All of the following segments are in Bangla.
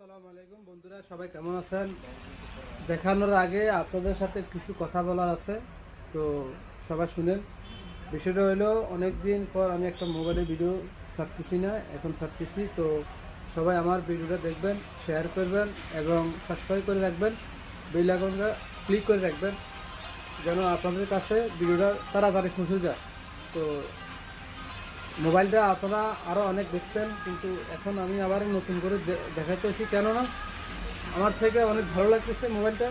আসসালামু আলাইকুম বন্ধুরা, সবাই কেমন আছেন? দেখানোর আগে আপনাদের সাথে কিছু কথা বলার আছে, তো সবাই শুনেন। বিষয়টা হলো, অনেক দিন পর আমি একটা মোবাইলে ভিডিও ছাড়তেছি না, এখন ছাড়তেছি। তো সবাই আমার ভিডিওটা দেখবেন, শেয়ার করবেন এবং সাবস্ক্রাইব করে রাখবেন, বেল আইকনটা ক্লিক করে রাখবেন, যেন আপনাদের কাছে ভিডিওটা তাড়াতাড়ি পৌঁছে যায়। তো মোবাইলটা আপনারা আরও অনেক দেখছেন, কিন্তু এখন আমি আবার নতুন করে দেখাতেছি, কেননা আমার থেকে অনেক ভালো লাগতেছে মোবাইলটা।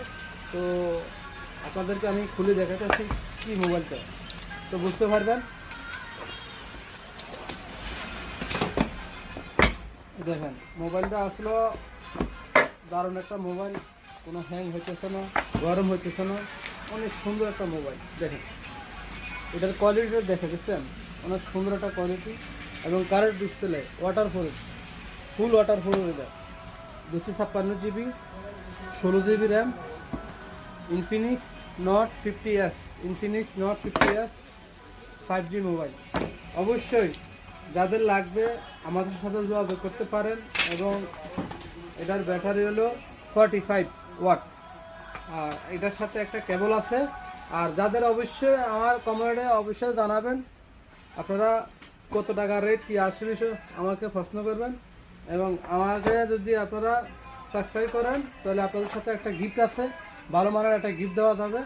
তো আপনাদেরকে আমি খুলে দেখাতেছি কি মোবাইলটা, তো বুঝতে পারবেন। দেখেন, মোবাইলটা আসলে দারুণ একটা মোবাইল, কোনো হ্যাং হইতেছে না, গরম হইতেছে না, অনেক সুন্দর একটা মোবাইল। দেখেন এটার কোয়ালিটিটা দেখে দিচ্ছেন, অনেক সুন্দর একটা কোয়ালিটি এবং কালার ডিসপ্লে, ওয়াটারপ্রুফ, ফুল ওয়াটারপ্রুফ। এটা 256 GB, 16 GB RAM, Infinix not 50S, Infinix not 50S 5G mobile. অবশ্যই যাদের লাগবে আমাদের সাথে যোগাযোগ করতে পারেন। এবং এটার ব্যাটারি হলো 45 ওয়াট, আর এটার সাথে একটা কেবল আছে। আর যাদের অবশ্যই আমার কমেন্টে অবশ্যই জানাবেন আপনারা কত টাকা রেট কি আসবে, আমাকে প্রশ্ন করবেন। এবং আমাকে যদি আপনারা সাবস্ক্রাইব করেন তাহলে আপনাদের সাথে একটা গিফট আছে, ভালো মানের একটা গিফট দেওয়া যাবে।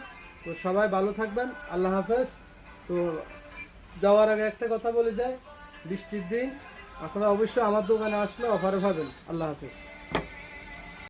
তো সবাই ভালো থাকবেন, আল্লাহ হাফেজ। তো যাওয়ার আগে একটা কথা বলে যায়, বৃষ্টির দিন আপনারা অবশ্যই আমার দোকানে আসলে অফারে পাবেন। আল্লাহ হাফেজ।